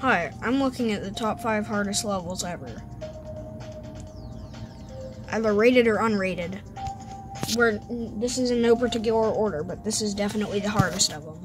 Hi, I'm looking at the top 5 hardest levels ever. Either rated or unrated. This is in no particular order, but this is definitely the hardest of them.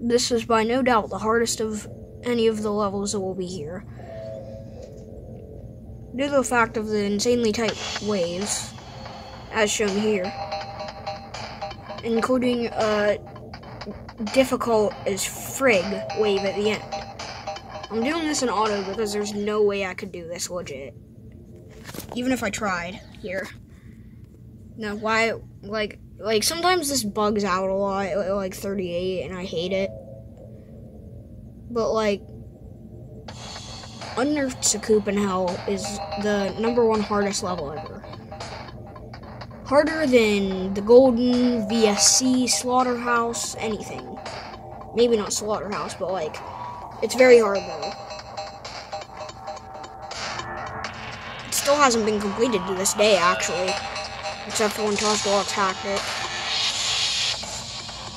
This is by no doubt the hardest of any of the levels that will be here. Due to the fact of the insanely tight waves, as shown here, including a difficult as frig wave at the end. I'm doing this in auto because there's no way I could do this legit. Even if I tried here. Now, why, like sometimes this bugs out a lot at like 38 and I hate it. But like, Unnerved Soucoup in Hell is the #1 hardest level ever. Harder than the Golden, VSC, Slaughterhouse, anything. Maybe not Slaughterhouse, but like, it's very hard though. It still hasn't been completed to this day, actually. Except for when Tosh hacked it.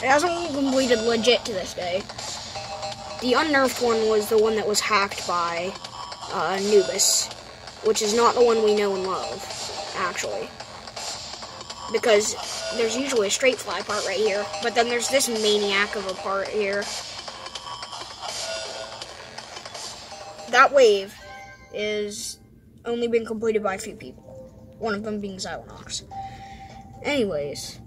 It hasn't been completed legit to this day. The unnerved one was the one that was hacked by Anubis, which is not the one we know and love, actually. Because there's usually a straight fly part right here, but then there's this maniac of a part here. That wave is only been completed by a few people. One of them being Xylonox. Anyways.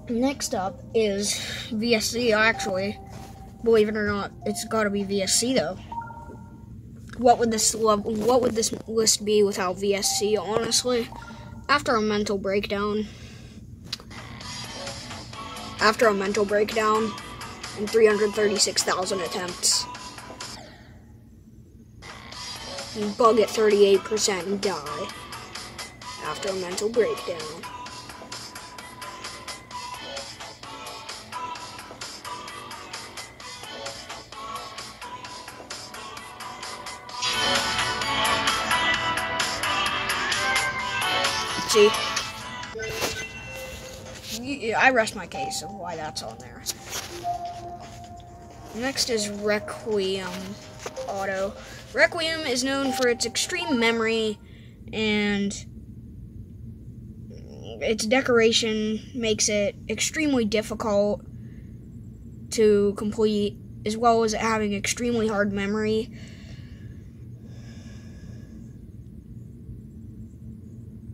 Next up is VSC, actually. Believe it or not, it's gotta be VSC though. What would this list be without VSC, honestly? After a mental breakdown and 336,000 attempts. You bug at 38% and die after a mental breakdown. See? I rest my case of why that's on there. Next is Requiem Auto. Requiem is known for its extreme memory, and its decoration makes it extremely difficult to complete, as well as it having extremely hard memory.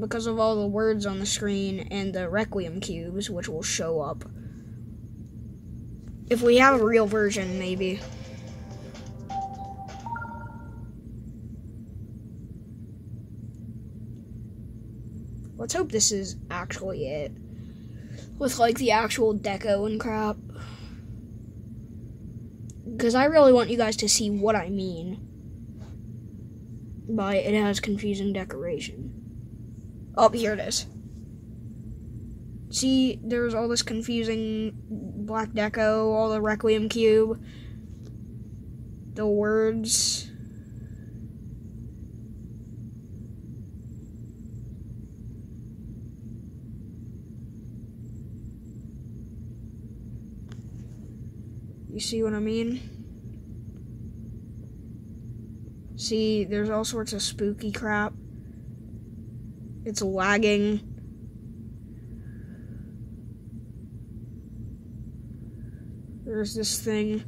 Because of all the words on the screen and the Requiem cubes, which will show up. If we have a real version, maybe. Let's hope this is actually it. With, like, the actual deco and crap. Because I really want you guys to see what I mean by it has confusing decoration. Oh, here it is. See, there's all this confusing black deco, all the Requiem cube, the words. You see what I mean? See, there's all sorts of spooky crap. It's lagging. There's this thing.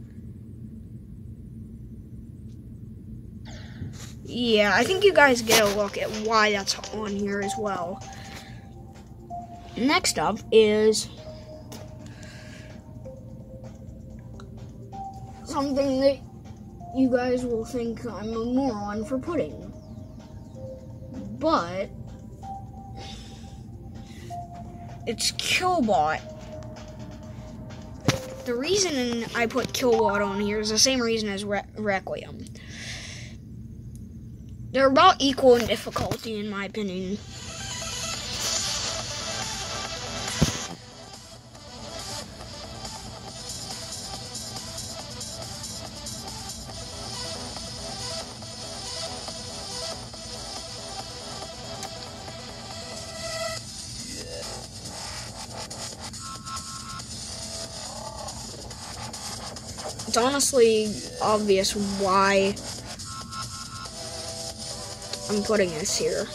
Yeah, I think you guys get a look at why that's on here as well. Next up is something that you guys will think I'm a moron for putting. But it's Killbot. The reason I put Killbot on here is the same reason as Requiem. They're about equal in difficulty, in my opinion. It's honestly obvious why I'm putting this here.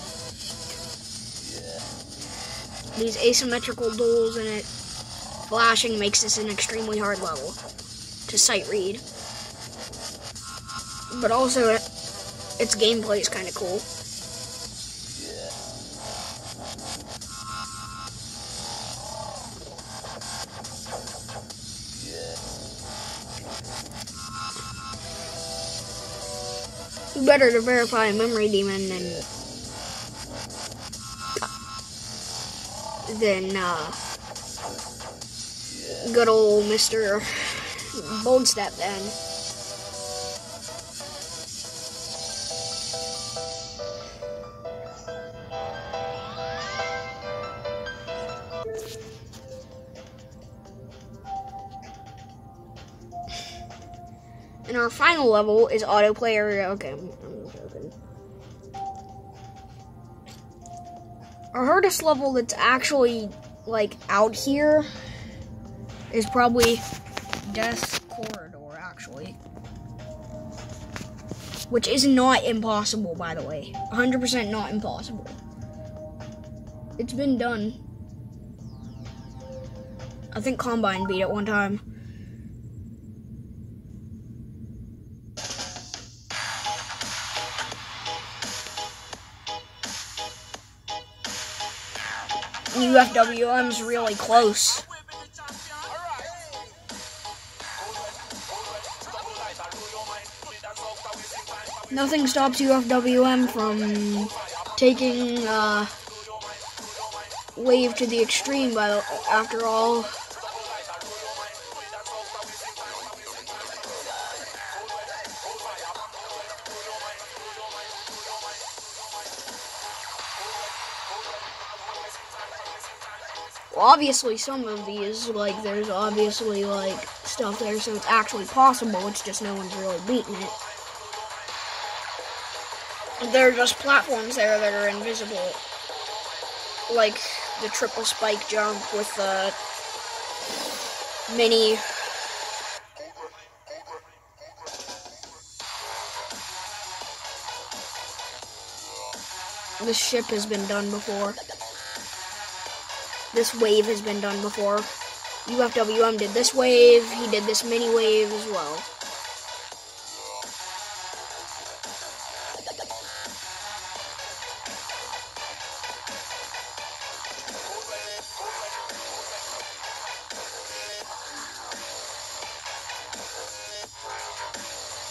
These asymmetrical duels in it, flashing makes this an extremely hard level to sight read. But also, its gameplay is kind of cool. Better to verify a memory demon than good old Mr. Bold Step then. And our final level is autoplayer. Okay, I'm joking. Our hardest level that's actually, like, out here is probably Death's Corridor, actually. Which is not impossible, by the way. 100% not impossible. It's been done. I think Combine beat it one time. UFWM's really close. Nothing stops UFWM from taking Wave to the extreme, after all. Well, obviously some of these, like, there's obviously, like, stuff there, so it's actually possible, it's just no one's really beaten it. There are just platforms there that are invisible, like the triple spike jump with the mini. This ship has been done before. This wave has been done before. UFWM did this wave, he did this mini wave as well.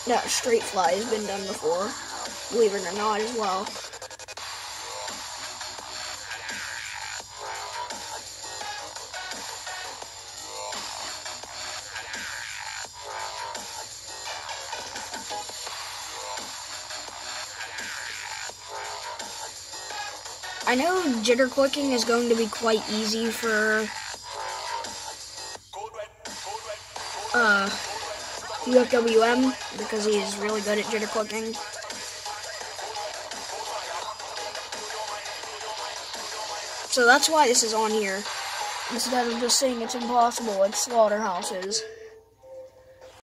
That straight fly has been done before, believe it or not, as well. I know jitter clicking is going to be quite easy for UFWM because he's really good at jitter clicking. So that's why this is on here. Instead of just saying it's impossible, it's Slaughterhouse's.